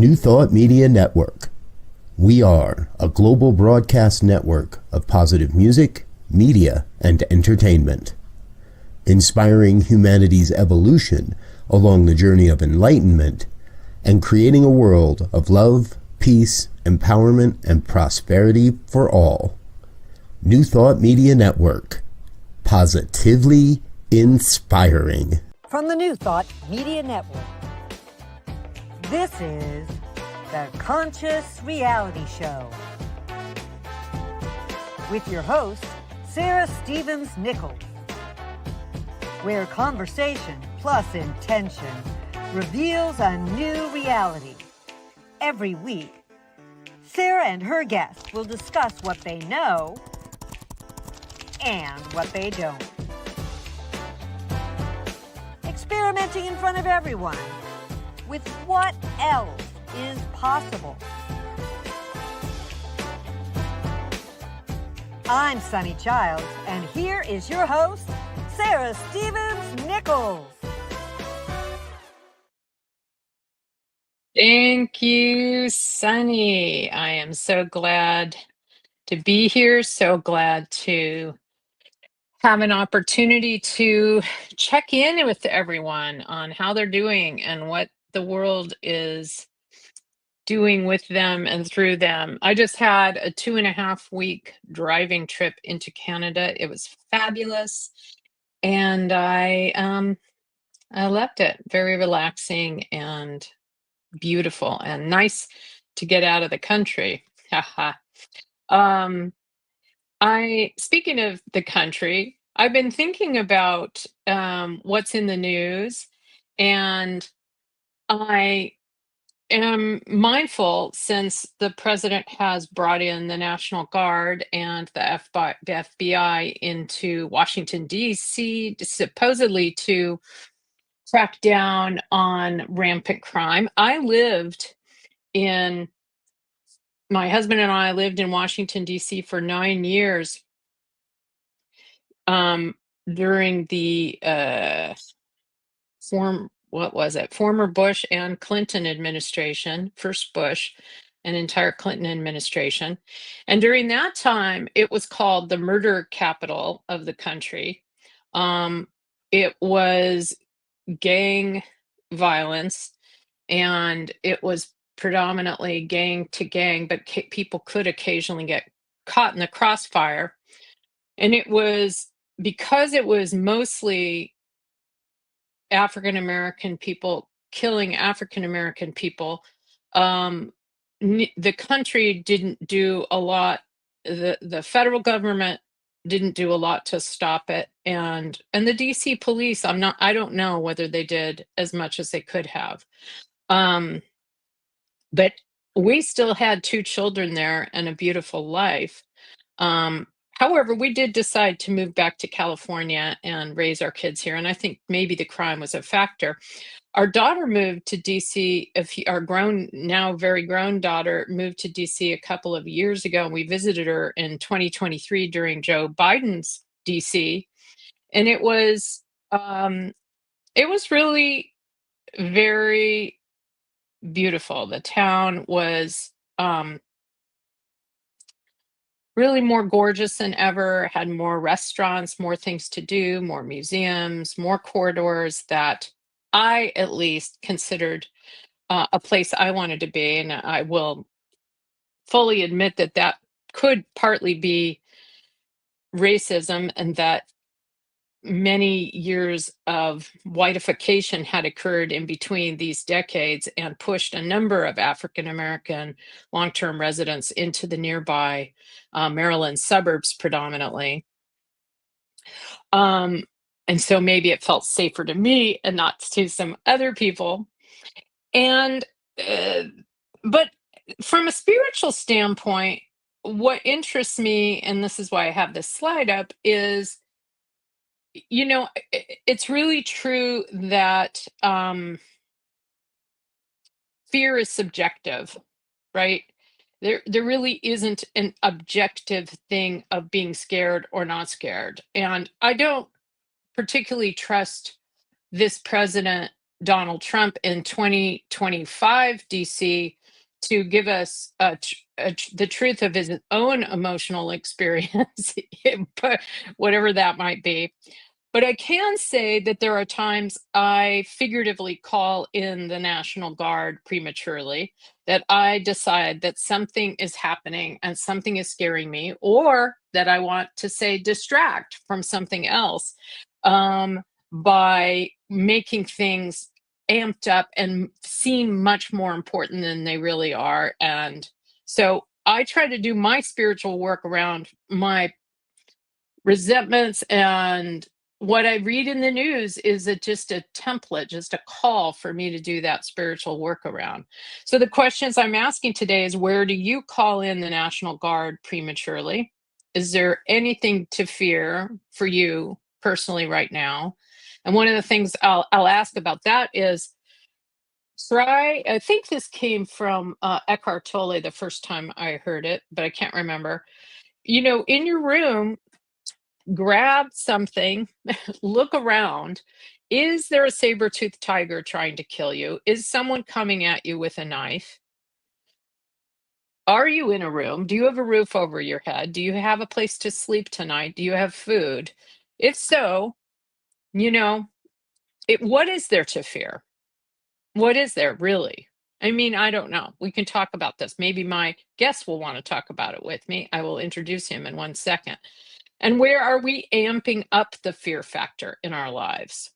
New Thought Media Network. We are a global broadcast network of positive music, media, and entertainment, inspiring humanity's evolution along the journey of enlightenment and creating a world of love, peace, empowerment, and prosperity for all. New Thought Media Network. Positively inspiring. From the New Thought Media Network, this is the Conscious Reality Show with your host, Sara Stevens Nichols, where conversation plus intention reveals a new reality. Every week, Sara and her guests will discuss what they know and what they don't. Experimenting in front of everyone with what else is possible. I'm Sunny Childs, and here is your host, Sara Stevens Nichols. Thank you, Sunny. I am so glad to be here, so glad to have an opportunity to check in with everyone on how they're doing and what the world is doing with them and through them. I just had a 2.5-week driving trip into Canada. It was fabulous, and I loved it. Very relaxing and beautiful and nice to get out of the country. Haha. Speaking of the country, I've been thinking about what's in the news, and I am mindful, since the president has brought in the National Guard and the FBI into Washington, D.C., supposedly to crack down on rampant crime. My husband and I lived in Washington, D.C. for 9 years during the former Bush and Clinton administration, first Bush and entire Clinton administration. And during that time, it was called the murder capital of the country. It was gang violence, and it was predominantly gang to gang, but people could occasionally get caught in the crossfire. And it was because it was mostly African American people killing African American people. The country didn't do a lot. The federal government didn't do a lot to stop it, and the DC police, I don't know whether they did as much as they could have. But we still had 2 children there and a beautiful life. However, we did decide to move back to California and raise our kids here, and I think maybe the crime was a factor. Our daughter moved to DC. Our now very grown daughter moved to DC a couple of years ago, and we visited her in 2023 during Joe Biden's DC, and it was really very beautiful. The town was really more gorgeous than ever, had more restaurants, more things to do, more museums, more corridors that I at least considered a place I wanted to be. And I will fully admit that could partly be racism, and that many years of whiteification had occurred in between these decades and pushed a number of African American long-term residents into the nearby Maryland suburbs predominantly. And so maybe it felt safer to me and not to some other people. And but from a spiritual standpoint, what interests me, and this is why I have this slide up, is it's really true that fear is subjective, right? There really isn't an objective thing of being scared or not scared. And I don't particularly trust this president Donald Trump in 2025 DC to give us the truth of his own emotional experience, but whatever that might be. But I can say that there are times I figuratively call in the National Guard prematurely, that I decide that something is happening and something is scaring me, or that I want to say distract from something else, by making things amped up and seem much more important than they really are. And so I try to do my spiritual work around my resentments, and what I read in the news is just a template, just a call for me to do that spiritual work around. So the questions I'm asking today is, where do you call in the National Guard prematurely? Is there anything to fear for you personally right now? And one of the things I'll ask about that is, I think this came from Eckhart Tolle the first time I heard it, but I can't remember. In your room, grab something, look around. Is there a saber-toothed tiger trying to kill you? Is someone coming at you with a knife? Are you in a room? Do you have a roof over your head? Do you have a place to sleep tonight? Do you have food? If so, what is there to fear? What is there really? I mean, I don't know. We can talk about this. Maybe my guest will want to talk about it with me. I will introduce him in 1 second. And where are we amping up the fear factor in our lives?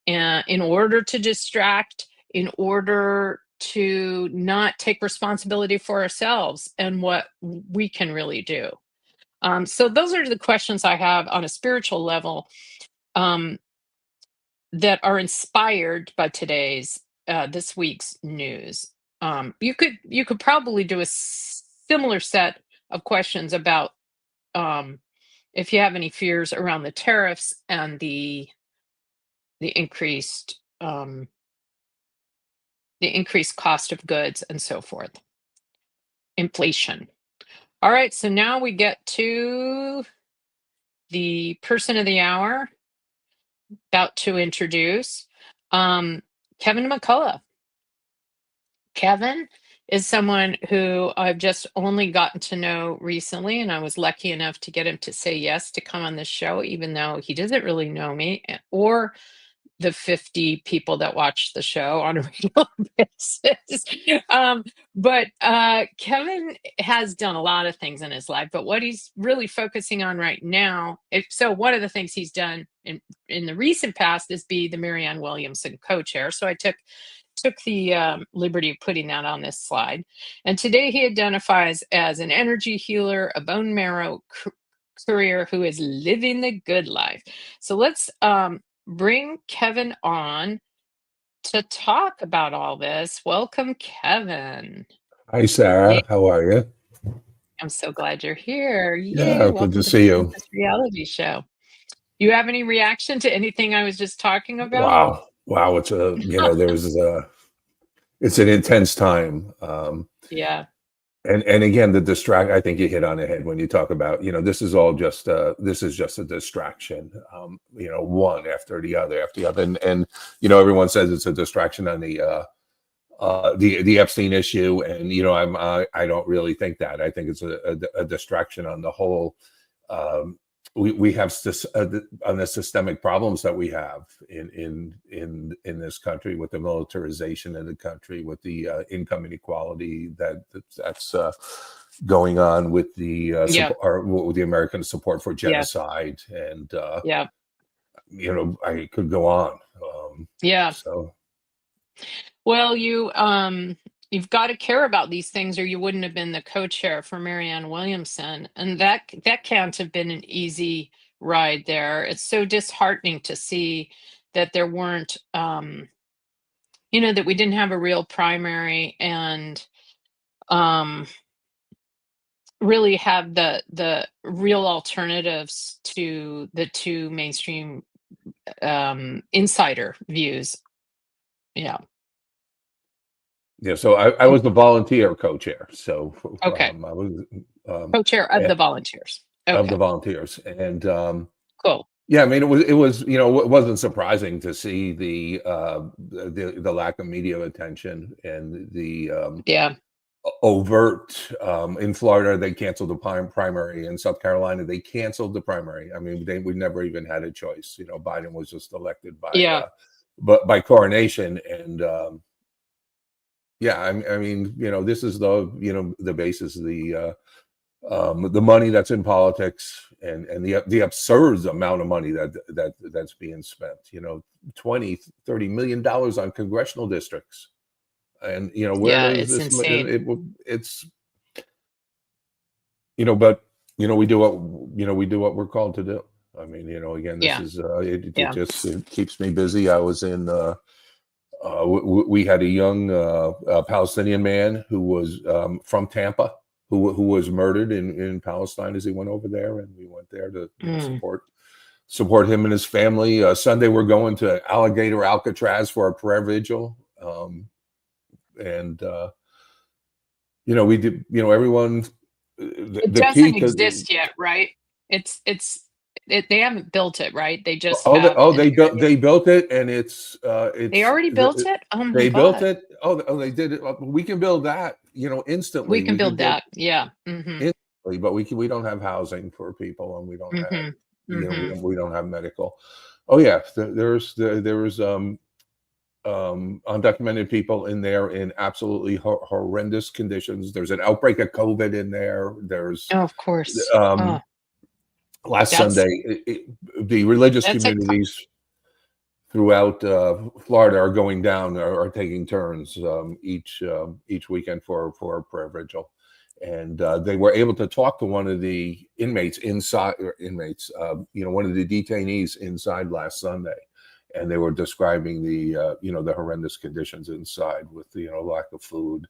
And in order to distract, in order to not take responsibility for ourselves and what we can really do. So those are the questions I have on a spiritual level, that are inspired by this week's news. You could probably do a similar set of questions about, if you have any fears around the tariffs and the increased cost of goods and so forth, inflation. All right, so now we get to the person of the hour, about to introduce Kevin McCullough. Kevin is someone who I've just only gotten to know recently, and I was lucky enough to get him to say yes to come on this show, even though he doesn't really know me or the 50 people that watch the show on a regular basis. But Kevin has done a lot of things in his life, but what he's really focusing on right now, so one of the things he's done in the recent past is be the Marianne Williamson co-chair. So I took the liberty of putting that on this slide. And today he identifies as an energy healer, a bone marrow courier who is living the good life. So let's bring Kevin on to talk about all this. Welcome, Kevin. Hi, Sarah. Hey. How are you? I'm so glad you're here. Yeah, good to see you. This reality show. You have any reaction to anything I was just talking about? Wow. It's it's an intense time. Yeah. And again, I think you hit on the head when you talk about, this is just a distraction, one after the other. And everyone says it's a distraction on the Epstein issue. And, I don't really think that. I think it's a distraction on the whole. We have on the systemic problems that we have in this country, with the militarization of the country, with the income inequality that's going on, with the with the American support for genocide, and I could go on. So, well, you've got to care about these things, or you wouldn't have been the co-chair for Marianne Williamson. And that can't have been an easy ride there. It's so disheartening to see that there weren't, that we didn't have a real primary, and really have the real alternatives to the two mainstream insider views. Yeah. Yeah, so I was the volunteer co-chair. So okay, I was co-chair of the volunteers. Okay. Of the volunteers, and cool. Yeah, I mean, it was, you know, it wasn't surprising to see the lack of media attention and the Yeah. overt. In Florida, they canceled the primary. In South Carolina, they canceled the primary. I mean, we never even had a choice. You know, Biden was just elected Yeah. by coronation, and yeah, I mean, you know, this is the basis of the money that's in politics, and the absurd amount of money that's being spent. You know, 20-30 million dollars on congressional districts, and you know, where Yeah, does it's this insane. it's you know, but you know, we do what we're called to do. I mean, you know, again, this Yeah. is it Yeah. just it keeps me busy. I was in we had a young Palestinian man who was from Tampa, who was murdered in Palestine as he went over there, and we went there to Mm. support him and his family. Sunday we're going to Alligator Alcatraz for a prayer vigil, and you know, we did. You know, everyone. It The key doesn't to exist yet, right? They haven't built it, right? They just have an area. they built it, and They it's already built it? Oh my they built God. it. They did it. We can build that, you know, We instantly. can We could build build that. Yeah. Mm-hmm. instantly, but we don't have housing for people, and we don't have, Mm-hmm. you know, Mm-hmm. we don't have medical. Oh yeah, there was undocumented people in there in absolutely horrendous conditions. There's an outbreak of COVID in there. There's Oh, of course. Oh, um last that's Sunday, the religious that's a communities throughout Florida are going down, are taking turns each weekend for a prayer vigil, and they were able to talk to one of the inmates inside, you know, one of the detainees inside last Sunday, and they were describing you know, the horrendous conditions inside with, you know, lack of food,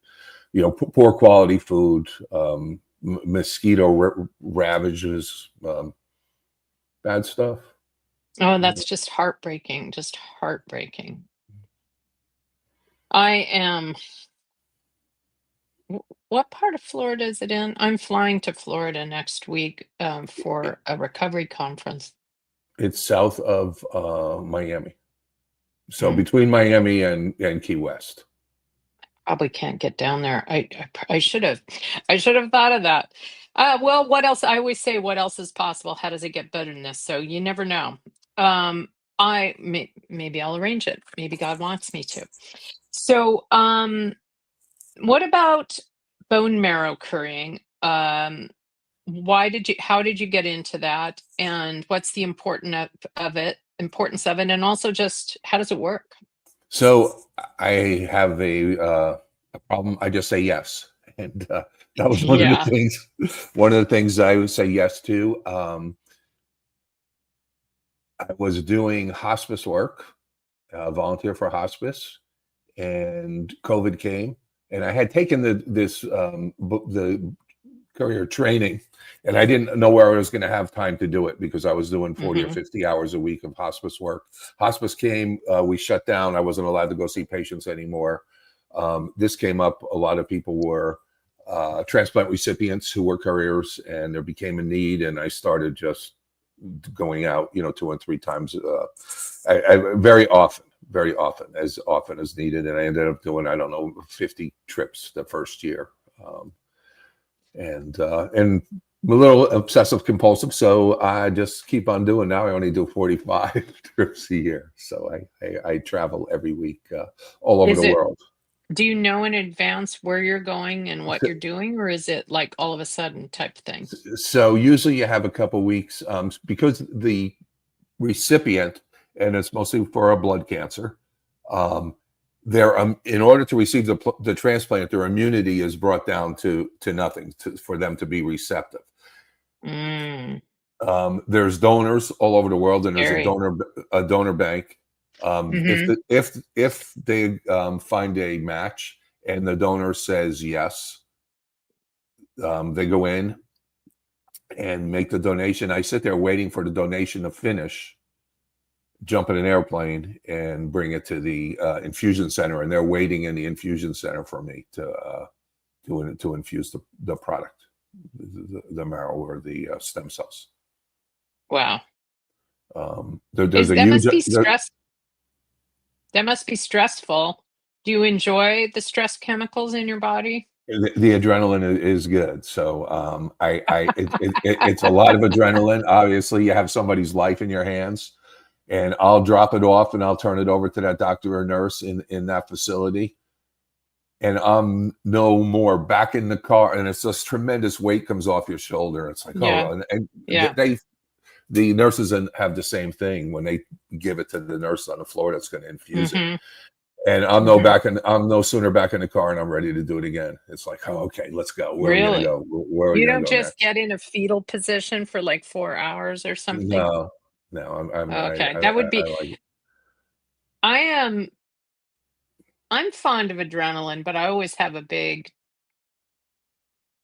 you know, poor quality food, mosquito ravages, bad stuff. Oh, that's just heartbreaking. Just heartbreaking. I am. What part of Florida is it in? I'm flying to Florida next week for a recovery conference. It's south of Miami. So Hmm. between Miami and Key West. Probably can't get down there. I should have. I should have thought of that. Well, what else? I always say, what else is possible? How does it get better than this? So you never know. Um, maybe I'll arrange it. Maybe God wants me to. So, what about bone marrow currying? How did you get into that? And what's the importance of it? And also just how does it work? So I have a problem. I just say yes, and that was one of the Yeah. things. One of the things I would say yes to. I was doing hospice work, volunteer for hospice, and COVID came, and I had taken the courier training, and I didn't know where I was going to have time to do it because I was doing 40 or Hmm. 50 hours a week of hospice work. Hospice came, we shut down. I wasn't allowed to go see patients anymore. This came up. A lot of people were transplant recipients who were couriers, and there became a need, and I started just going out, you know, 2 and 3 times, very often as needed. And I ended up doing, I don't know, 50 trips the first year. And I'm a little obsessive compulsive, so I just keep on doing. Now I only do 45 trips a year, so I travel every week, all over Is the it, world. do you know in advance where you're going and what you're doing, or is it like all of a sudden type thing? So usually you have a couple weeks, because the recipient, and it's mostly for a blood cancer, in order to receive the transplant, their immunity is brought down to nothing for them to be receptive. Mm, There's donors all over the world, and there's a scary. donor bank. Hmm. If they find a match and the donor says yes, they go in and make the donation. I sit there waiting for the donation to finish, jump in an airplane and bring it to the infusion center, and they're waiting in the infusion center for me to infuse the product, the marrow or the stem cells. Wow. There's a That huge must be stress. That must be stressful. Do you enjoy the stress chemicals in your body? the adrenaline is good. So it's a lot of adrenaline. Obviously, you have somebody's life in your hands, and I'll drop it off and I'll turn it over to that doctor or nurse in that facility. And I'm no more back in the car, and it's this tremendous weight comes off your shoulder. It's like, Yeah. oh, and Yeah. the nurses have the same thing when they give it to the nurse on the floor that's going to infuse it. And I'm no sooner back in the car and I'm ready to do it again. It's like, oh, okay, let's go. Where are we going to Really? go? Where are we You going don't to go just next? get in a fetal position for like 4 hours or something? No, Okay, I that would be. like it. I'm fond of adrenaline, but I always have a big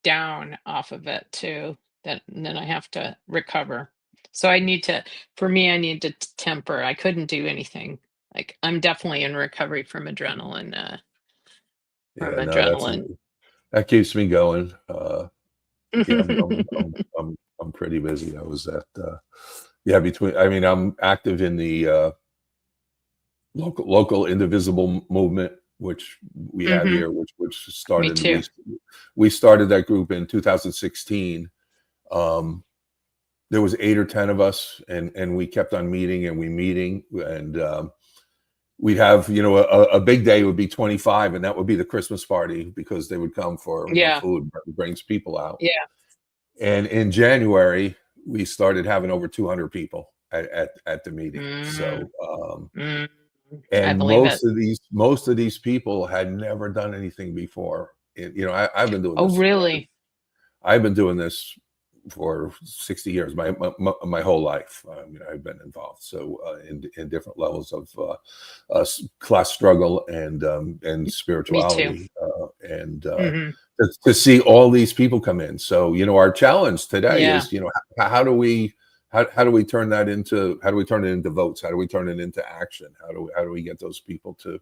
down off of it too. And then I have to recover. So I need to, for me, I need to temper. I couldn't do anything. Like I'm definitely in recovery from adrenaline. Yeah, no, that keeps me going. Yeah, I'm pretty busy. I was at I'm active in the local indivisible movement, which we have here, which Me started. too. We started that group in 2016. There was 8 or 10 of us, and we kept on meeting, and we'd have a big day would be 25, and that would be the Christmas party because they would come for Yeah. food brings people out. Yeah. And in January we started having over 200 people at the meeting. So and most of these people had never done anything before. I've been doing Oh, this. really? I've been doing this for 60 years, my whole life. I've been involved in different levels of class struggle and spirituality, and to see all these people come in. So our challenge today is how do we turn that into votes? How do we turn it into action? How do we get those people to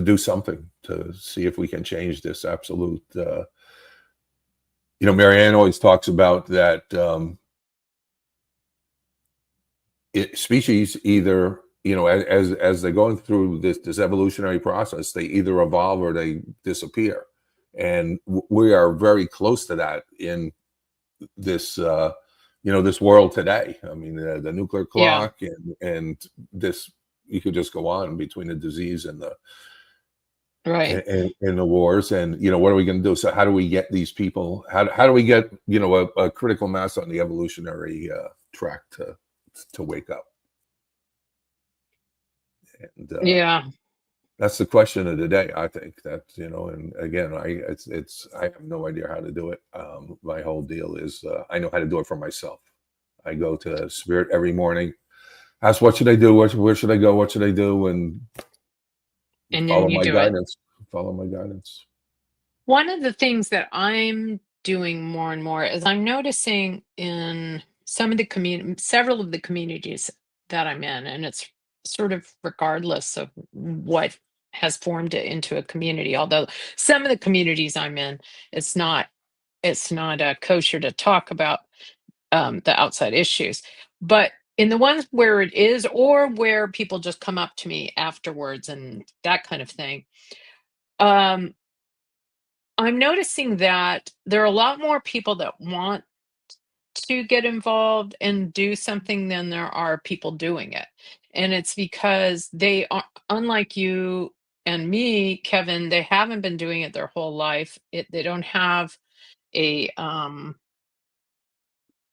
do something to see if we can change this absolute Marianne always talks about that species either, as they're going through this evolutionary process, they either evolve or they disappear. And we are very close to that in this, this world today. I mean, the nuclear clock and this, you could just go on between the disease and the in the wars, and what are we going to do? So how do we get these people? How do we get a critical mass on the evolutionary track to wake up? And that's the question of the day. I think that and again, I have no idea how to do it. My whole deal is I know how to do it for myself. I go to Spirit every morning, ask what should I do, where should I go, what should I do, and follow my guidance. Follow my guidance. One of the things that I'm doing more and more is I'm noticing in several of the communities that I'm in, and it's sort of regardless of what has formed it into a community. Although some of the communities I'm in, it's not kosher to talk about the outside issues, but in the ones where it is, or where people just come up to me afterwards and that kind of thing, I'm noticing that there are a lot more people that want to get involved and do something than there are people doing it. And it's because they are, unlike you and me, Kevin, they haven't been doing it their whole life. They don't have a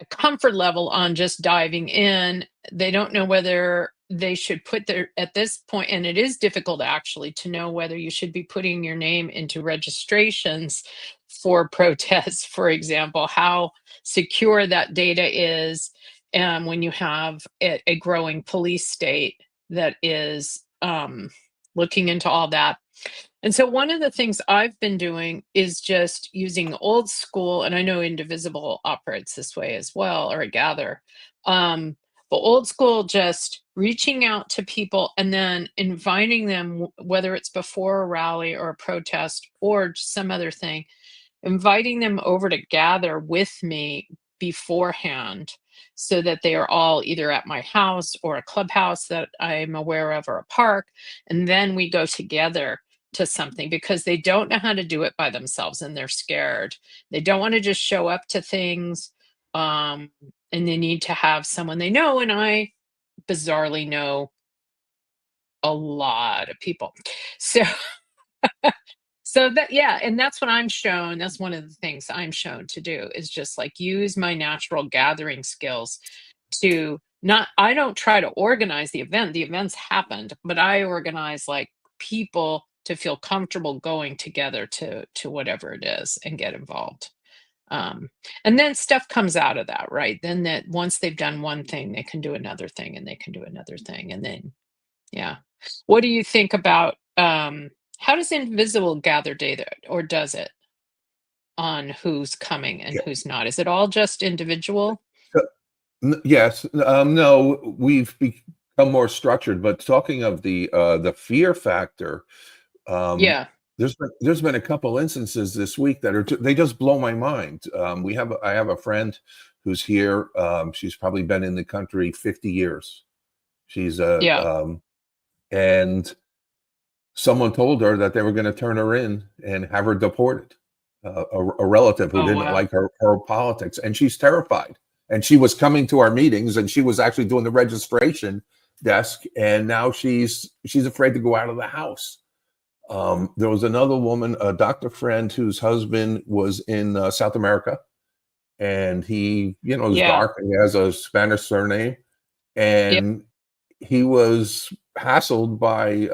comfort level on just diving in. They don't know whether they should put at this point, and it is difficult actually to know whether you should be putting your name into registrations for protests, for example, how secure that data is. And when you have a growing police state that is looking into all that. And so one of the things I've been doing is just using old school, and I know Indivisible operates this way as well, or I gather. But old school, just reaching out to people and then inviting them, whether it's before a rally or a protest or some other thing, inviting them over to gather with me beforehand so that they are all either at my house or a clubhouse that I'm aware of or a park. And then we go together to something because they don't know how to do it by themselves and they're scared. They don't want to just show up to things. And they need to have someone they know. And I bizarrely know a lot of people. So so that, yeah, and that's what I'm shown. That's one of the things I'm shown to do is just like use my natural gathering skills to not, I don't try to organize the event. The events happened, but I organize like people to feel comfortable going together to whatever it is and get involved. Um, and then stuff comes out of that, right? Then that once they've done one thing, they can do another thing and they can do another thing. And then, yeah. What do you think about how does Invisible gather data, or does it, on who's coming and Yeah. who's not? Is it all just individual? Yes. No, we've become more structured. But talking of the fear factor, um, Yeah. there's been a couple instances this week that they just blow my mind. I have a friend who's here. She's probably been in the country 50 years. She's Yeah. and someone told her that they were going to turn her in and have her deported. A relative who Oh, didn't wow. like her politics, and she's terrified. And she was coming to our meetings, and she was actually doing the registration desk. And now she's afraid to go out of the house. There was another woman, a doctor friend, whose husband was in South America, and he, is Yeah. dark and he has a Spanish surname, and he was hassled by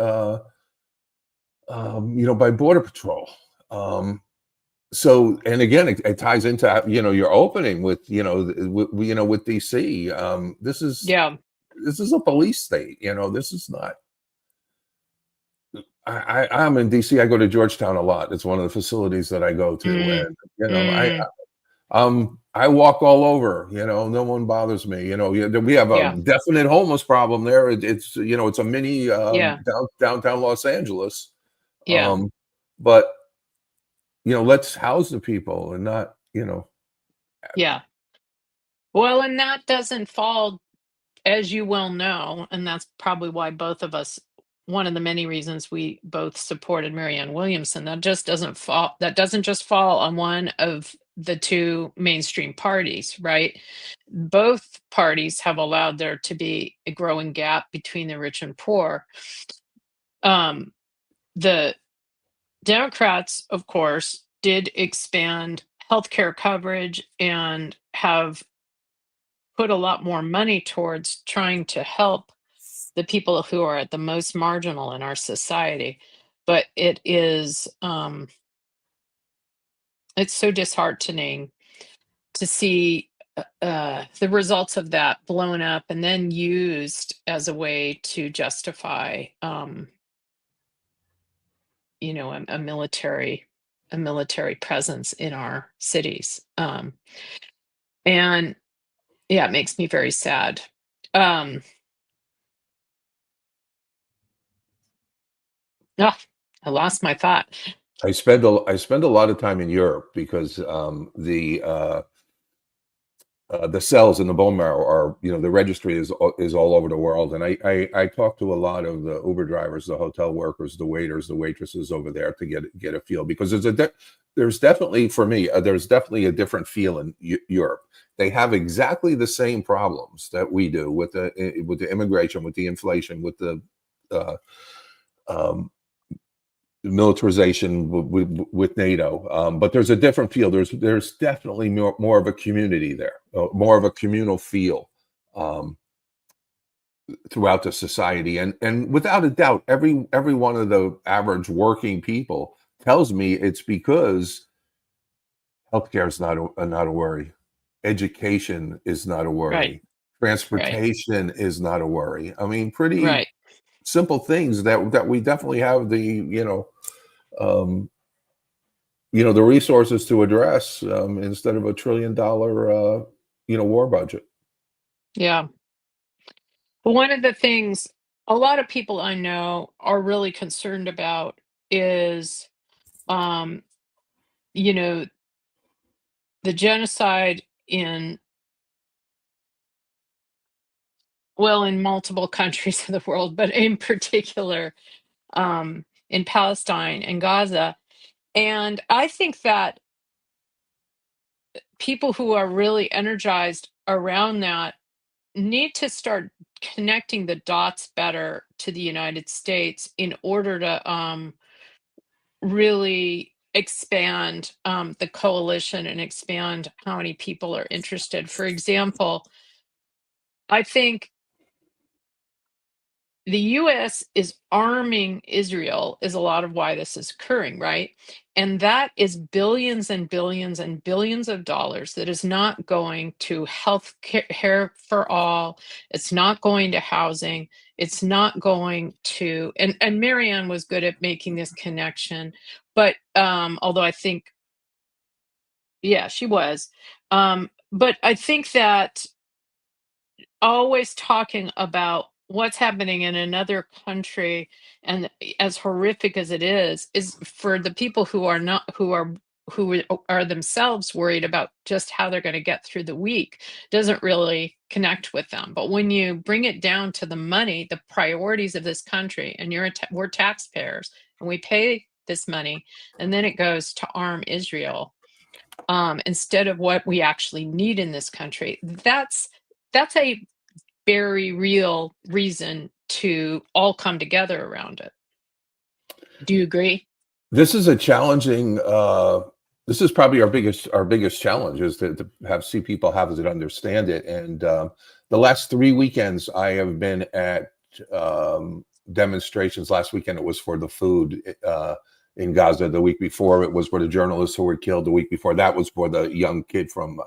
by Border Patrol. So, and again, it ties into your opening with with DC. This is a police state. This is not. I'm in DC. I go to Georgetown a lot. It's one of the facilities that I go to, and I walk all over. No one bothers me. We have a definite homeless problem there. It's a mini downtown Los Angeles. But let's house the people and not. Yeah. Well, and that doesn't fall, as you well know, and that's probably why both of us, one of the many reasons we both supported Marianne Williamson, that doesn't just fall on one of the two mainstream parties, right? Both parties have allowed there to be a growing gap between the rich and poor. The Democrats, of course, did expand healthcare coverage and have put a lot more money towards trying to help the people who are at the most marginal in our society. But it is it's so disheartening to see the results of that blown up and then used as a way to justify a military presence in our cities. And yeah, it makes me very sad. I lost my thought. I spend a lot of time in Europe because the cells in the bone marrow are, the registry is all over the world. And I talk to a lot of the Uber drivers, the hotel workers, the waiters, the waitresses over there to get a feel, because there's definitely, for me, there's definitely a different feel in Europe. They have exactly the same problems that we do with the immigration, with the inflation, with the militarization with NATO, but there's a different feel. There's definitely more of a community there, more of a communal feel throughout the society, and without a doubt, every one of the average working people tells me it's because healthcare is not a worry, education is not a worry, Right. transportation is not a worry. I mean, pretty Right. simple things that we definitely have the the resources to address, instead of $1 trillion war budget. Yeah. Well, one of the things a lot of people I know are really concerned about is, um, you know, the genocide in well, in multiple countries of the world, but in particular in Palestine and Gaza. And I think that people who are really energized around that need to start connecting the dots better to the United States in order to really expand the coalition and expand how many people are interested. For example, I think the US is arming Israel is a lot of why this is occurring, right? And that is billions and billions and billions of dollars that is not going to health care for all. It's not going to housing. It's not going to, and Marianne was good at making this connection, but although I think, yeah, she was. But I think that always talking about what's happening in another country, and as horrific as it is for the people who are not who are themselves worried about just how they're going to get through the week, doesn't really connect with them. But when you bring it down to the money, the priorities of this country, and we're taxpayers and we pay this money, and then it goes to arm Israel instead of what we actually need in this country, that's a very real reason to all come together around it. Do you agree? This is a challenging. This is probably our biggest challenge, is to see people how to understand it. And the last 3 weekends, I have been at demonstrations. Last weekend it was for the food in Gaza. The week before it was for the journalists who were killed. The week before that was for the young guy from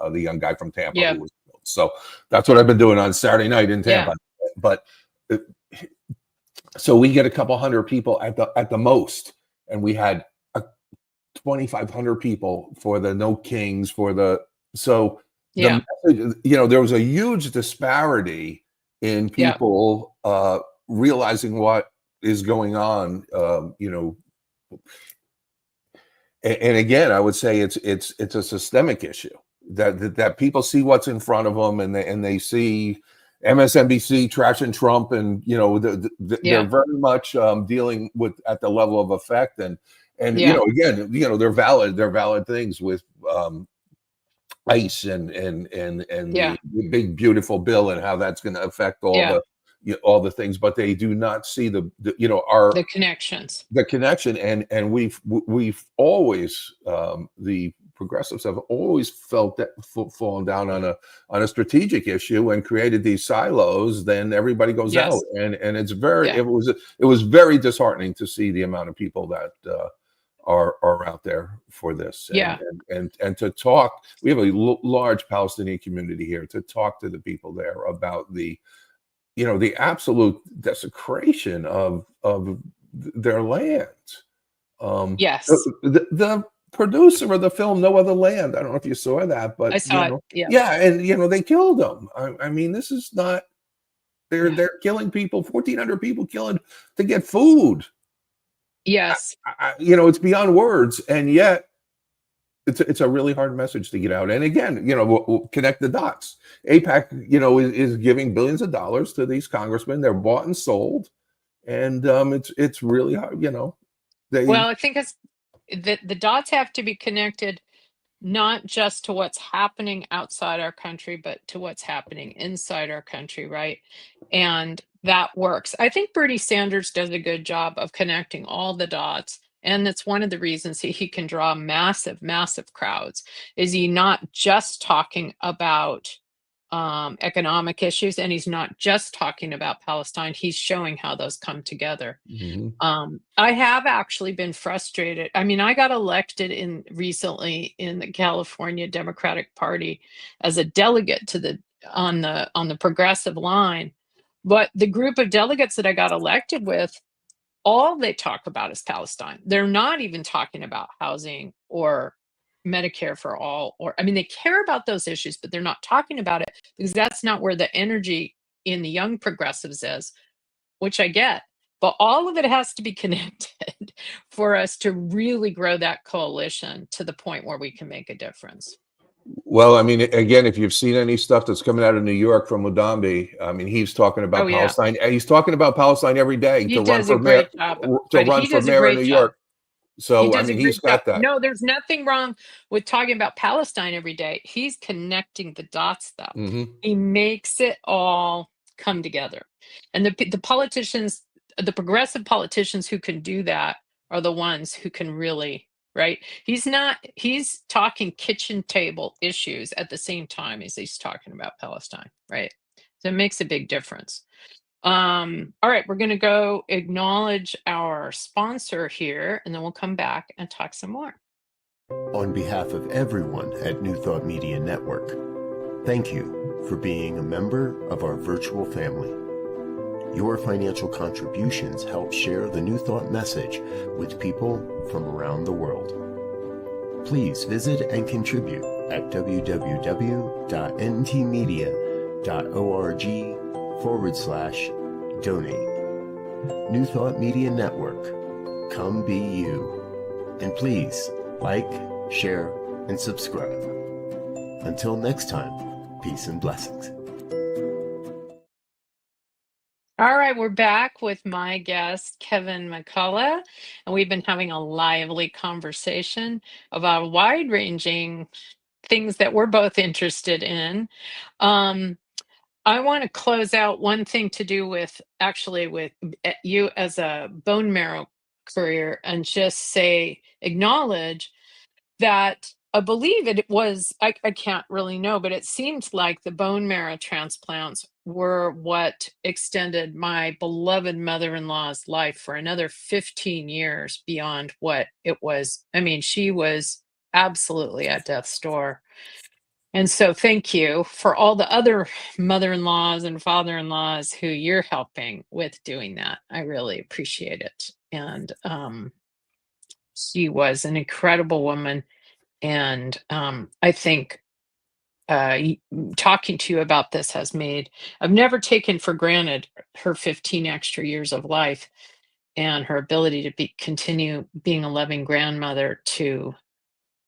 Tampa who was killed. So that's what I've been doing on Saturday night in Tampa. Yeah. But so we get a couple hundred people at the most, and we had 2,500 people for the No Kings there was a huge disparity in people realizing what is going on. And again, I would say it's a systemic issue that people see what's in front of them, and they see MSNBC trashing Trump, and they're very much dealing with at the level of effect, and they're valid things with ICE and the big beautiful bill and how that's going to affect all the things, but they do not see the connections. The connection, and we've always the progressives have always felt that fallen down on a strategic issue and created these silos. Then everybody goes out, and it's it was very disheartening to see the amount of people that are out there for this. And to talk, we have a large Palestinian community here, to talk to the people there about the absolute desecration of their land. The producer of the film No Other Land, I don't know if you saw that, but I saw it. And they killed them. I mean, this is not, they're killing people, 1,400 people killing to get food. Yes. It's beyond words, and yet it's a really hard message to get out. And again, we'll connect the dots. AIPAC, is giving billions of dollars to these congressmen. They're bought and sold, and it's really hard. I think it's the dots have to be connected, not just to what's happening outside our country, but to what's happening inside our country, right? And that works. I think Bernie Sanders does a good job of connecting all the dots. And that's one of the reasons he can draw massive, massive crowds. Is he not just talking about economic issues, and he's not just talking about Palestine, he's showing how those come together. Mm-hmm. I have actually been frustrated. I mean, I got elected recently in the California Democratic Party as a delegate to on the progressive line, but the group of delegates that I got elected with, all they talk about is Palestine. They're not even talking about housing or Medicare for all, they care about those issues, but they're not talking about it because that's not where the energy in the young progressives is, which I get. But all of it has to be connected for us to really grow that coalition to the point where we can make a difference. Well, I mean, again, if you've seen any stuff that's coming out of New York from Mudambi, I mean, he's talking about Oh yeah, Palestine. He's talking about Palestine every day he to run does a for mayor, great job. to But run he for does a mayor in New great job. York. He So, I does a mean, he's great job. got that. No, there's nothing wrong with talking about Palestine every day. He's connecting the dots, though. Hmm. He makes it all come together. And the politicians, the progressive politicians who can do that are the ones who can really, right? He's talking kitchen table issues at the same time as he's talking about Palestine, right? So it makes a big difference. All right, we're going to go acknowledge our sponsor here, and then we'll come back and talk some more. On behalf of everyone at New Thought Media Network, thank you for being a member of our virtual family. Your financial contributions help share the New Thought message with people from around the world. Please visit and contribute at www.ntmedia.org/donate. New Thought Media Network, come be you. And please like, share, and subscribe. Until next time, peace and blessings. All right, we're back with my guest, Kevin McCullough, and we've been having a lively conversation about wide-ranging things that we're both interested in. I want to close out one thing to do with actually with you as a bone marrow courier and just say, acknowledge that I believe it was, I can't really know, but it seems like the bone marrow transplants were what extended my beloved mother-in-law's life for another 15 years beyond what it was. I mean, she was absolutely at death's door. And so thank you for all the other mother-in-laws and father-in-laws who you're helping with doing that. I really appreciate it. And she was an incredible woman. And I think talking to you about this has made, I've never taken for granted her 15 extra years of life and her ability to continue being a loving grandmother to,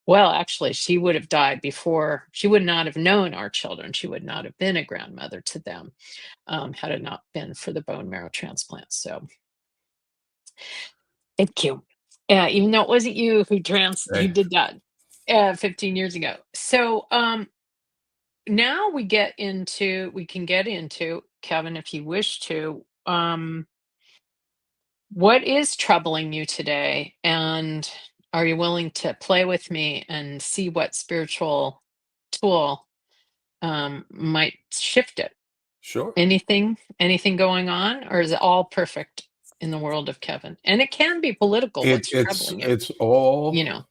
well, actually, she would have died before, she would not have known our children. She would not have been a grandmother to them had it not been for the bone marrow transplant. So thank you. Even though it wasn't you who who Hey, did that 15 years ago. So now we can get into, Kevin, if you wish to, what is troubling you today? And are you willing to play with me and see what spiritual tool might shift it? sure. Anything going on, or is it all perfect in the world of Kevin? And it can be political, It, what's it's troubling you, it's all. you know?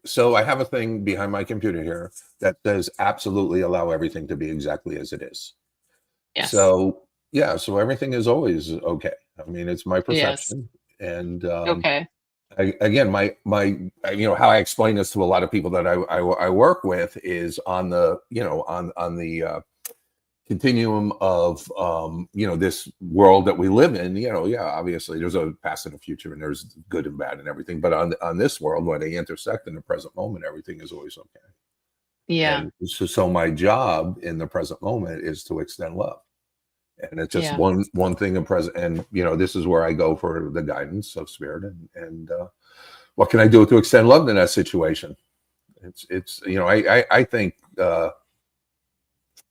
So I have a thing behind my computer here that says absolutely allow everything to be exactly as it is. Yes. So yeah, so everything is always okay. I mean, it's my Yes. perception, and Okay. again, how I explain this to a lot of people that I work with is on the on the continuum of this world that we live in. Yeah, obviously there's a past and a future, and there's good and bad and everything. But on this world, where they intersect in the present moment, everything is always okay. Yeah. And so my job in the present moment is to extend love. And it's just Yeah. one thing in present, and this is where I go for the guidance of spirit, and what can I do to extend love in that situation? It's I think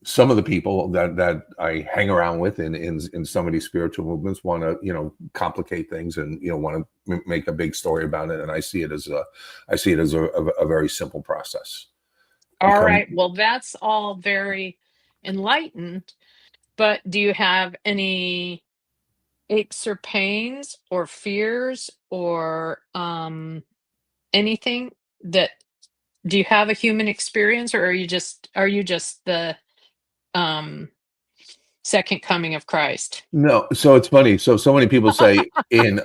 some of the people that I hang around with in some of these spiritual movements want to complicate things and want to make a big story about it, and I see it as a very simple process. All Become right. Well, that's all very enlightened, but do you have any aches or pains or fears or anything that, do you have a human experience, or are you just the um second coming of Christ? No, so it's funny. So many people say in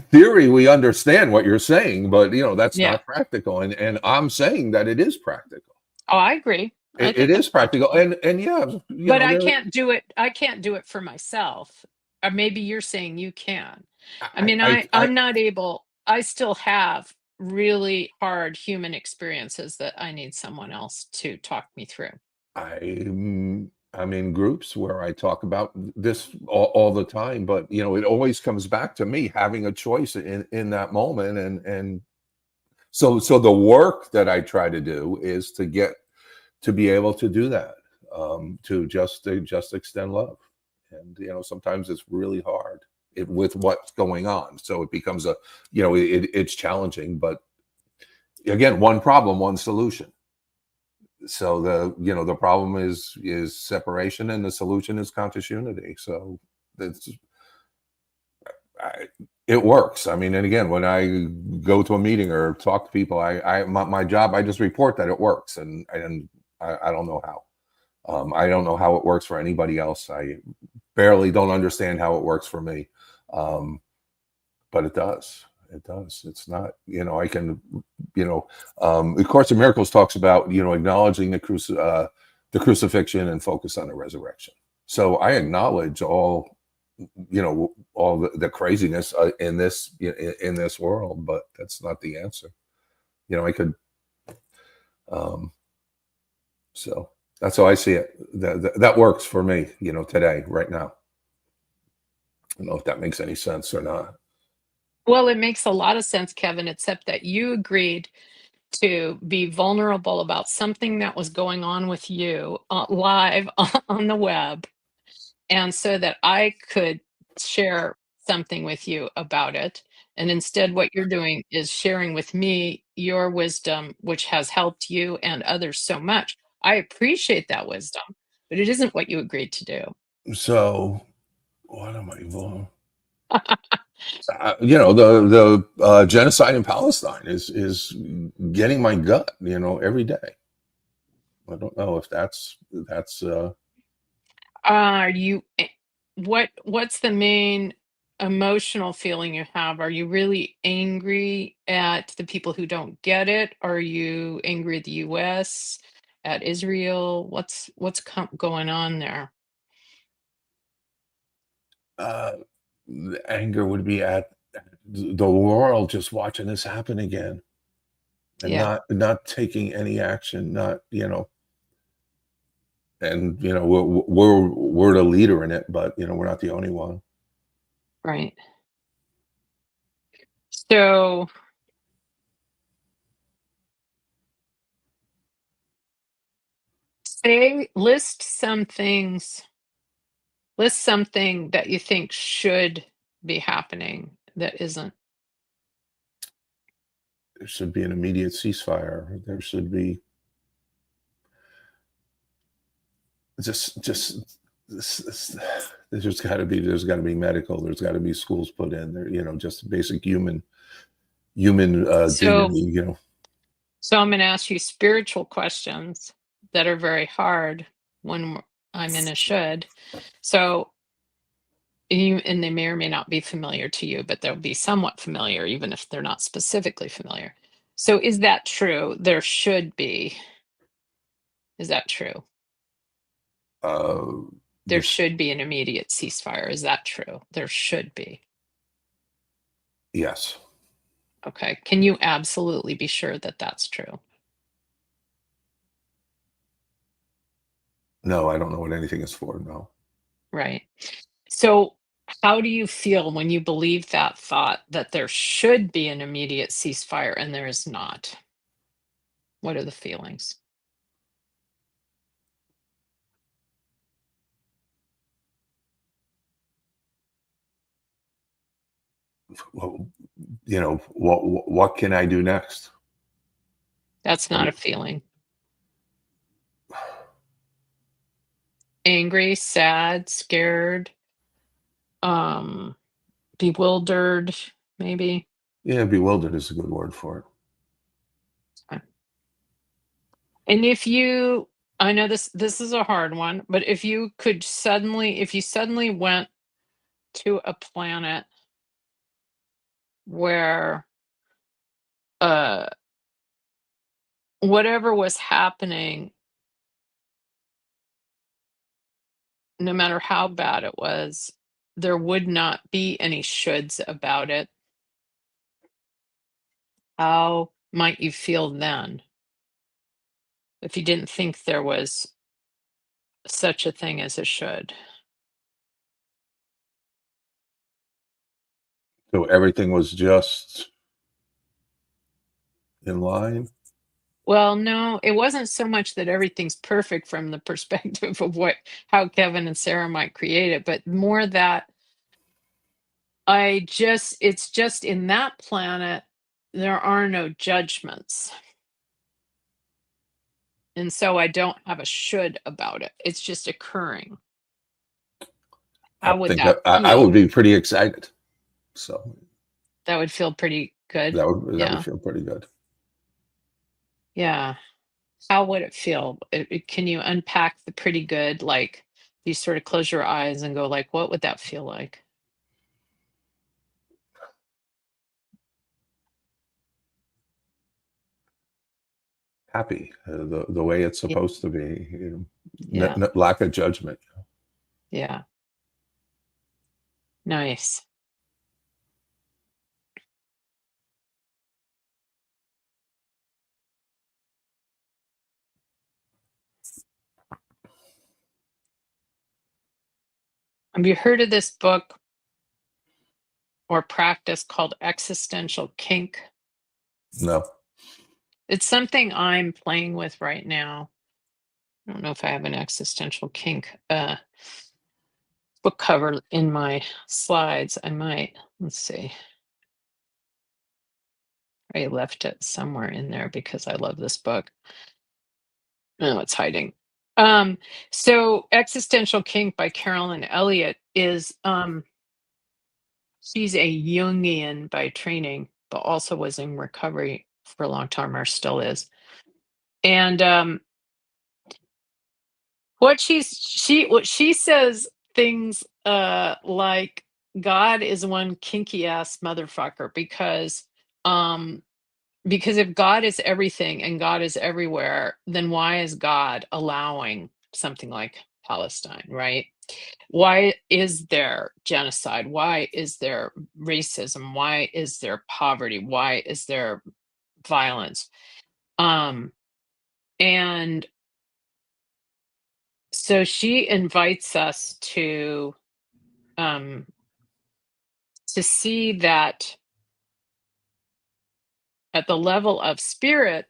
theory we understand what you're saying, but that's Yeah. not practical. And I'm saying that it is practical. Oh, I agree. I It think it's is practical. practical. And yeah, But there I can't do it for myself. Or maybe you're saying you can. I I mean, I I I'm not able, I still have really hard human experiences that I need someone else to talk me through. I'm in groups where I talk about this all the time, but it always comes back to me having a choice in that moment, and so the work that I try to do is to get to be able to do that, to just extend love, and sometimes it's really hard with what's going on, so it becomes it's challenging, but again, one problem, one solution. So the problem is separation, and the solution is conscious unity. So it's it works. I mean, and again, when I go to a meeting or talk to people, my job, I just report that it works, and I don't know how. I don't know how it works for anybody else. I barely don't understand how it works for me, but it does. It does. It's not, I can, the Course in Miracles talks about, acknowledging the crucifixion and focus on the resurrection. So I acknowledge all the craziness in this world, but that's not the answer. I could, so that's how I see it. That works for me, today, right now. I don't know if that makes any sense or not. Well, it makes a lot of sense, Kevin, except that you agreed to be vulnerable about something that was going on with you live on the web, and so that I could share something with you about it. And instead, what you're doing is sharing with me your wisdom, which has helped you and others so much. I appreciate that wisdom, but it isn't what you agreed to do. So what am I doing? The genocide in Palestine is getting my gut, every day. I don't know if that's Are you what's the main emotional feeling you have? Are you really angry at the people who don't get it? Are you angry at the US, at Israel? What's going on there? the anger would be at the world just watching this happen again, and Yeah, not taking any action, not and we're the leader in it, but we're not the only one. right. So list something that you think should be happening that isn't. There should be an immediate ceasefire. There should be just there's got to be medical. There's got to be schools put in there. Just basic human So dignity. So I'm going to ask you spiritual questions that are very hard when I'm in a should. So and they may or may not be familiar to you, but they'll be somewhat familiar, even if they're not specifically familiar. So is that true? There should be. Is that true? There This, should be an immediate ceasefire. Is that true? There should be. yes. Okay. Can you absolutely be sure that that's true? No, I don't know what anything is for. No. Right. So, how do you feel when you believe that thought that there should be an immediate ceasefire and there is not? What are the feelings? Well, what can I do next? That's not a feeling. Angry, sad, scared, bewildered, maybe. Yeah, bewildered is a good word for it. And I know this is a hard one, but if you suddenly went to a planet where whatever was happening, no matter how bad it was, there would not be any shoulds about it. how might you feel then if you didn't think there was such a thing as a should? So everything was just in line. Well, no, it wasn't so much that everything's perfect from the perspective of how Kevin and Sara might create it, but more that it's just in that planet, there are no judgments. And so I don't have a should about it. It's just occurring. How would that I would feel? be pretty excited. So That would feel pretty good. that would Yeah. feel pretty good. Yeah. How would it feel? Can you unpack the pretty good? Like you sort of close your eyes and go like, what would that feel like? Happy, the way it's Yeah. supposed to be. Yeah. Lack of judgment. Yeah. Nice. Have you heard of this book or practice called existential kink? No. It's something I'm playing with right now. I don't know if I have an existential kink book cover in my slides. I might. Let's see. I left it somewhere in there because I love this book. No, it's hiding. So Existential Kink by Carolyn Elliott is she's a Jungian by training, but also was in recovery for a long time, or still is. And what she says things like God is one kinky ass motherfucker because if God is everything and God is everywhere, then why is God allowing something like Palestine, right? Why is there genocide? Why is there racism? Why is there poverty? Why is there violence? And so she invites us um, to see that at the level of spirit,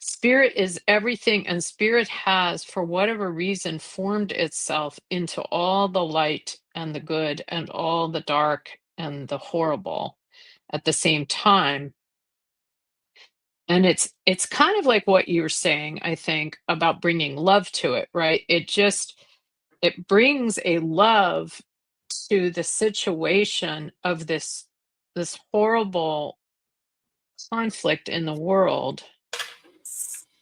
spirit is everything, and spirit has, for whatever reason, formed itself into all the light and the good and all the dark and the horrible at the same time. And it's kind of like what you were saying, I think, about bringing love to it, right? It brings a love to the situation of this horrible conflict in the world.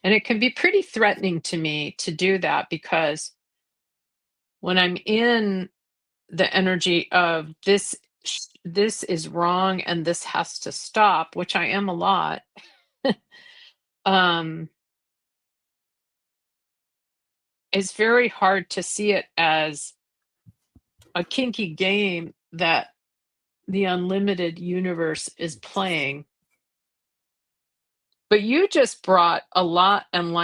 And it can be pretty threatening to me to do that, because when I'm in the energy of this is wrong and this has to stop, which I am a lot, um it's very hard to see it as a kinky game that the unlimited universe is playing. But you just brought a lot and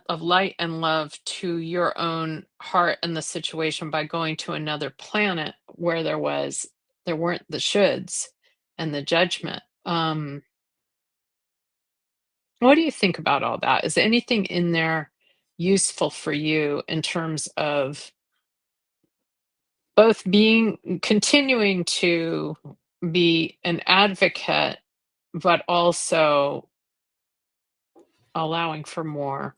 of light and love to your own heart and the situation by going to another planet where there weren't the shoulds and the judgment. What do you think about all that? Is anything in there useful for you in terms of both continuing to be an advocate, but also allowing for more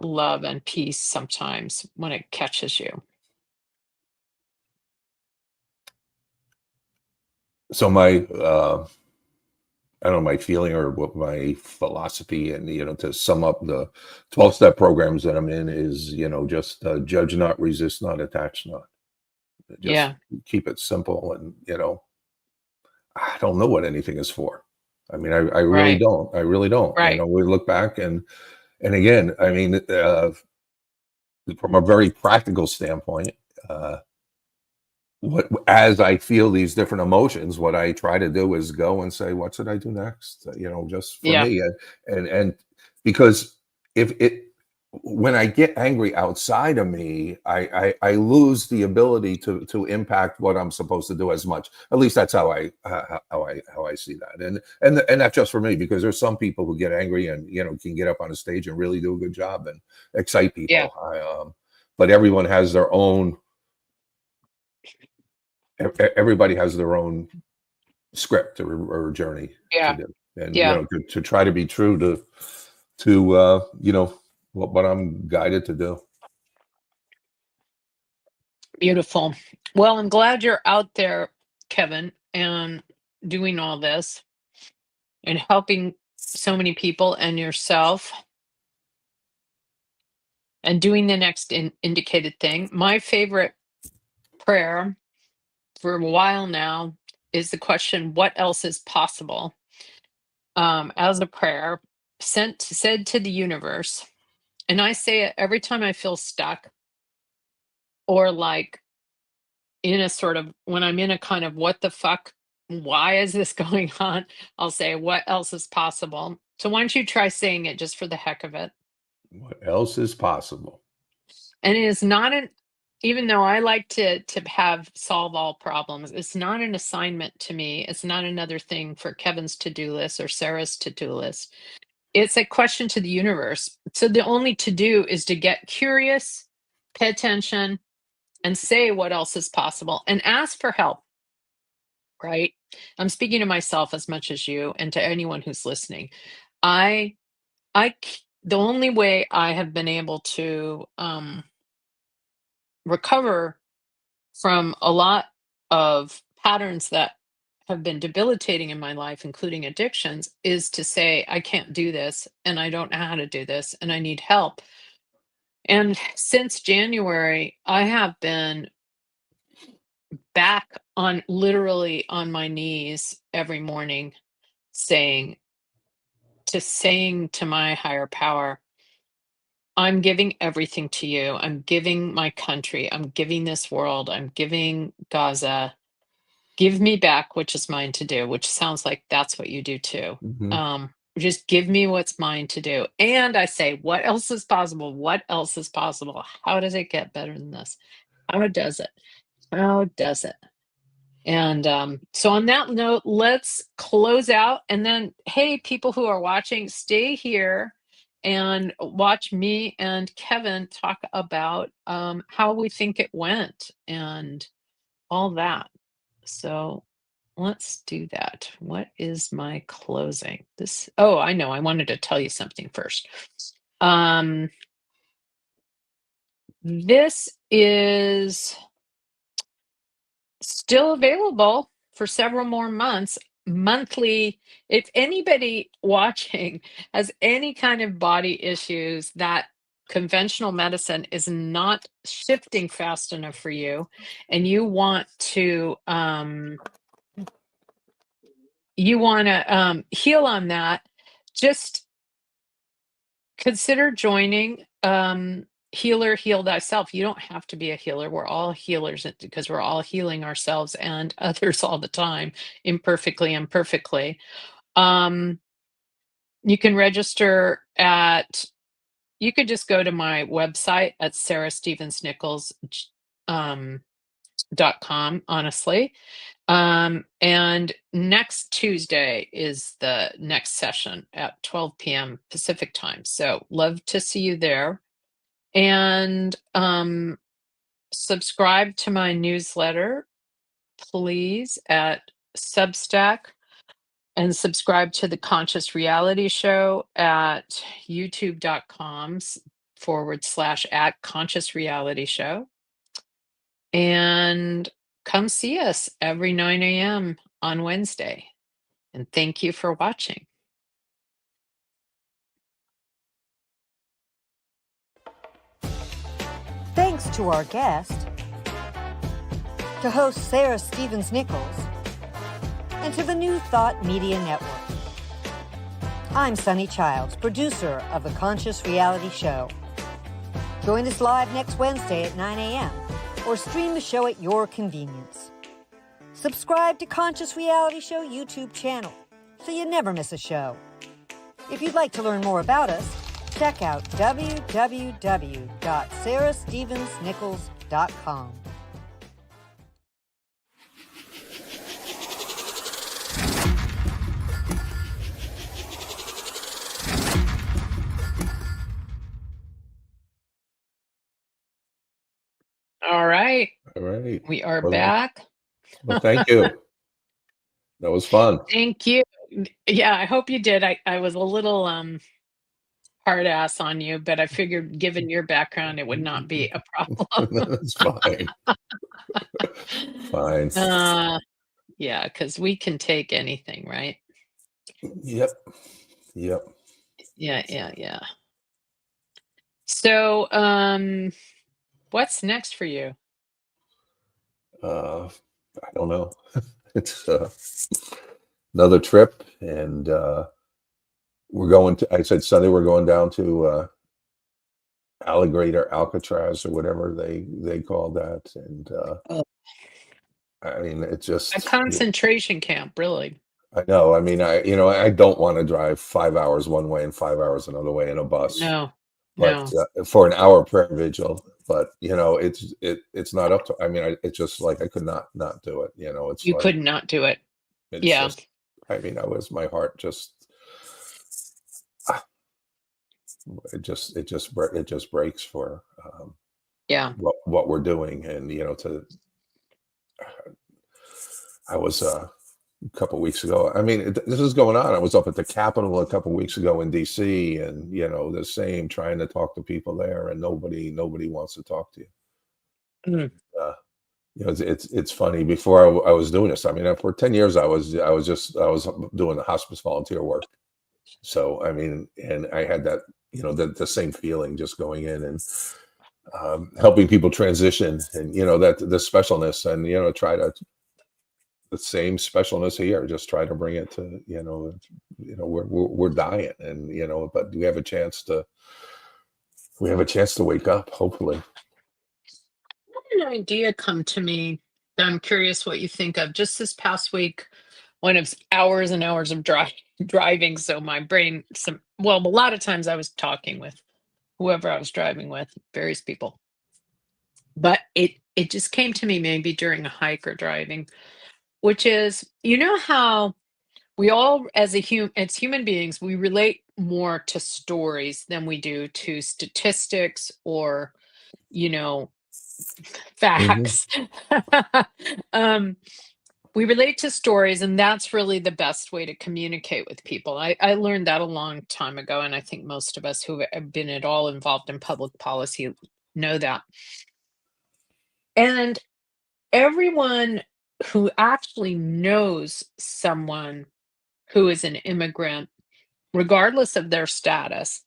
love and peace sometimes when it catches you? So my I don't know, my feeling or what my philosophy, and to sum up the 12-step programs that I'm in, is just judge not, resist not, attach not. Just Yeah. keep it simple. And I don't know what anything is for. I mean, I really Right. don't. I really don't. Right. We look back and again, I mean, from a very practical standpoint, as I feel these different emotions, what I try to do is go and say, what should I do next? Just for Yeah. me. And because if it, when I get angry outside of me, I lose the ability to impact what I'm supposed to do as much. At least that's how I see that. And that's just for me, because there's some people who get angry and can get up on a stage and really do a good job and excite people. Yeah. But everyone has their own. Everybody has their own script or journey Yeah. to do, and Yeah. to try to be true to what I'm guided to do. Beautiful. Well, I'm glad you're out there, Kevin, and doing all this and helping so many people and yourself and doing the next indicated thing. My favorite prayer for a while now is the question, what else is possible? As a prayer said to the universe. And I say it every time I feel stuck or like in a sort of, when I'm in a kind of what the fuck, why is this going on? I'll say, what else is possible? So why don't you try saying it just for the heck of it? What else is possible? And it is not an, even though I like to have solve all problems, it's not an assignment to me. It's not another thing for Kevin's to-do list or Sarah's to-do list. It's a question to the universe. So the only to do is to get curious, pay attention, and say what else is possible and ask for help, right? I'm speaking to myself as much as you and to anyone who's listening. The only way I have been able to recover from a lot of patterns that have been debilitating in my life, including addictions, is to say, I can't do this and I don't know how to do this and I need help. And since January, I have been back on literally on my knees every morning saying to my higher power, I'm giving everything to you. I'm giving my country. I'm giving this world. I'm giving Gaza. Give me back which is mine to do, which sounds like that's what you do too. Mm-hmm. Just give me what's mine to do. And I say, what else is possible? What else is possible? How does it get better than this? How does it? How does it? And so on that note, let's close out. And then, hey, people who are watching, stay here and watch me and Kevin talk about how we think it went and all that. So let's do that. What is my closing? I know. I wanted to tell you something first. This is still available for several more months, monthly. If anybody watching has any kind of body issues that conventional medicine is not shifting fast enough for you, and you want to heal on that, just consider joining Healer Heal Thyself. You don't have to be a healer. We're all healers because we're all healing ourselves and others all the time, imperfectly and perfectly. You can register you could just go to my website at sarastevensnichols.com, honestly. And next Tuesday is the next session at 12 p.m. Pacific time. So love to see you there. And subscribe to my newsletter, please, at Substack, and subscribe to the Conscious Reality Show at youtube.com/@Conscious Reality Show. And come see us every 9 a.m. on Wednesday. And thank you for watching. Thanks to our guest, to host Sara Stevens Nichols, and to the New Thought Media Network. I'm Sunny Childs, producer of the Conscious Reality Show. Join us live next Wednesday at 9 a.m. or stream the show at your convenience. Subscribe to Conscious Reality Show YouTube channel so you never miss a show. If you'd like to learn more about us, check out www.sarastevensnichols.com. All right. All right. We are Well, back. well, thank you. That was fun. Thank you. Yeah, I hope you did. I was a little hard ass on you, but I figured given your background, it would not be a problem. That's fine. Fine. Yeah, because we can take anything, right? Yep. Yeah. So, what's next for you? I don't know. It's another trip, and we're going to. I said Sunday we're going down to Alligator Alcatraz or whatever they call that, and I mean it's just A concentration camp, really. I know. I mean, I don't want to drive 5 hours one way and 5 hours another way in a bus. No. But for an hour prayer vigil, but it's not up to. I mean, it's just like I could not do it. It's You like, could not do it. it's Yeah. just, I mean, my heart just. It just breaks for Yeah. what we're doing, and I was a couple weeks ago. I mean, this is going on. I was up at the Capitol a couple weeks ago in DC, and the same, trying to talk to people there, and nobody wants to talk to you. Mm. It's funny. Before I was doing this, I mean, for 10 years I was doing the hospice volunteer work. So I mean, and I had that the same feeling just going in and helping people transition, and that the specialness, and try to the same specialness here, just try to bring it to we're dying, and but we have a chance to wake up, hopefully. An idea come to me that I'm curious what you think of. Just this past week, one of hours and hours of driving, so my brain, a lot of times I was talking with whoever I was driving with, various people, but it just came to me maybe during a hike or driving, which is, how we all as human beings, we relate more to stories than we do to statistics or facts. We relate to stories, and that's really the best way to communicate with people. I learned that a long time ago, and I think most of us who have been at all involved in public policy know that. And everyone who actually knows someone who is an immigrant, regardless of their status,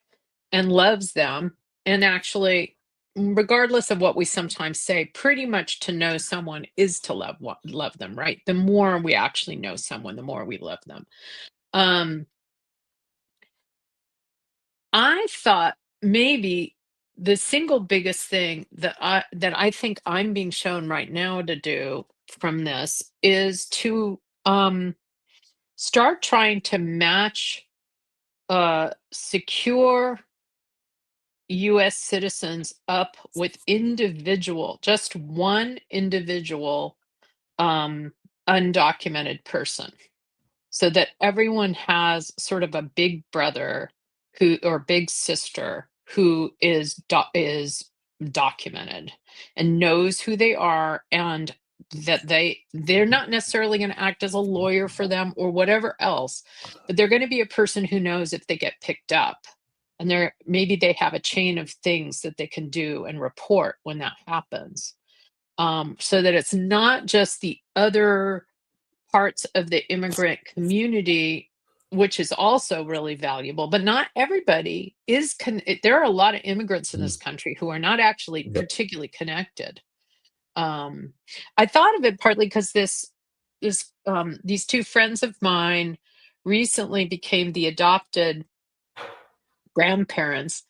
and loves them, and actually, regardless of what we sometimes say, pretty much to know someone is to love them, right? The more we actually know someone, the more we love them. I thought maybe the single biggest thing that I think I'm being shown right now to do from this is to start trying to match secure U.S. citizens up with just one individual undocumented person, so that everyone has sort of a big brother or big sister who is documented and knows who they are, and that they're not necessarily going to act as a lawyer for them or whatever else, but they're going to be a person who knows if they get picked up, and maybe they have a chain of things that they can do and report when that happens, so that it's not just the other parts of the immigrant community, which is also really valuable, but not everybody is. There are a lot of immigrants in this country who are not actually particularly connected. I thought of it partly because these two friends of mine recently became the adopted grandparents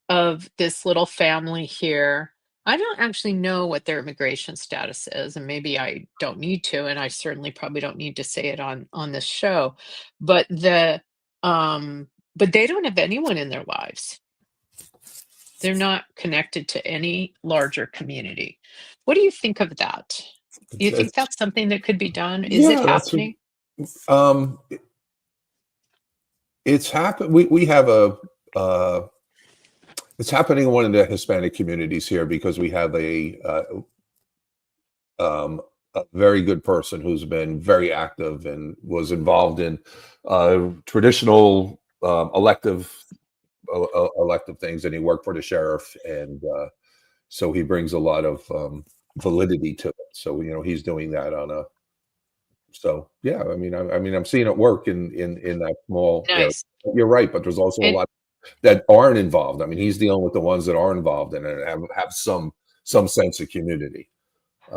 of this little family here, I don't actually know what their immigration status is, and maybe I don't need to, and I certainly probably don't need to say it on this show. But but they don't have anyone in their lives. They're not connected to any larger community. What do you think of that? Do you think It's that's something that could be done? Is it yeah, that's happening? um, it's happened. We have it's happening in one of the Hispanic communities here because we have a very good person who's been very active and was involved in traditional elective things, and he worked for the sheriff, and so he brings a lot of validity to it. So he's doing that on a. So yeah, I'm seeing it work in that small area. Nice. You're right, but there's also a And lot that aren't involved. I mean, he's dealing with the ones that are involved in it and have some sense of community.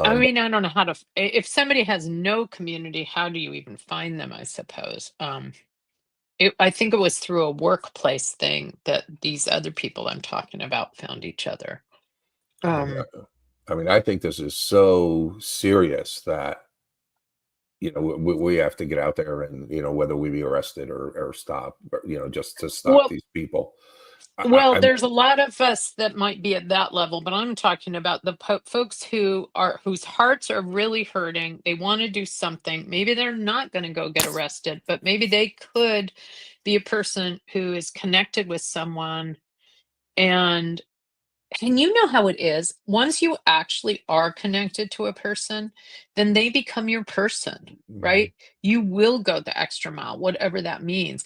I But mean, I don't know how to. If somebody has no community, how do you even find them? I suppose. I think it was through a workplace thing that these other people I'm talking about found each other. I mean, Um, I think this is so serious that we have to get out there and whether we be arrested or stop, or, just to stop well, these people. well, I there's a lot of us that might be at that level, but I'm talking about the folks whose hearts are really hurting. They want to do something. Maybe they're not going to go get arrested, but maybe they could be a person who is connected with someone. And you know how it is. Once you actually are connected to a person, then they become your person, Mhm. right? You will go the extra mile, whatever that means.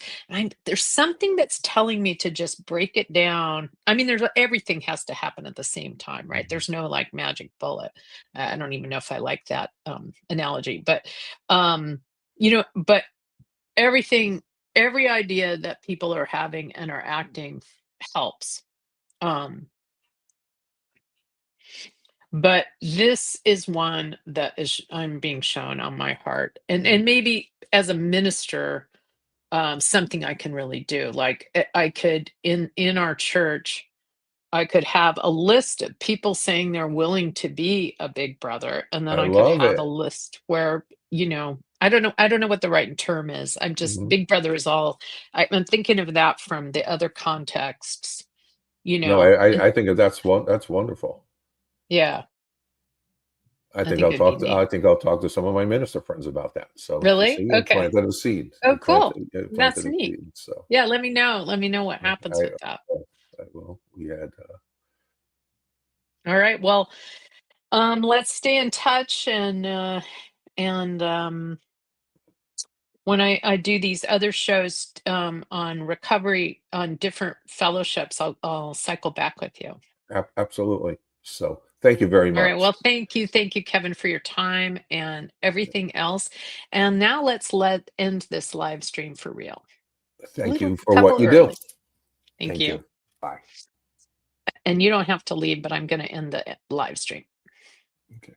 There's something that's telling me to just break it down. I mean, everything has to happen at the same time, right? Mhm. There's no like magic bullet. I don't even know if I like that analogy, but um, but everything, every idea that people are having and are acting helps. Um, But this is one that I'm being shown on my heart. And maybe as a minister, something I can really do. Like I could in our church, I could have a list of people saying they're willing to be a big brother. And then I I could love have a it. list where, I don't know what the right term is. I'm just Mhm. big brother is all I'm thinking of that from the other contexts, No, and I think that's wonderful. yeah, I think it'd be neat. I think I'll talk to some of my minister friends about that. So you see, Really? you Okay. planted a seed. Oh, cool. That's Planted a neat. seed. So Yeah, let me know. Let me know what happens I, with that. I will. We had All right. Well, let's stay in touch and when I do these other shows on recovery on different fellowships, I'll cycle back with you. absolutely. So thank you very All right. much. Well, thank you. Thank you, Kevin, for your time and everything else. And now let's end this live stream for real. A Thank little you for what couple you do. early. Thank Thank you. you. Bye. And you don't have to leave, but I'm going to end the live stream. Okay.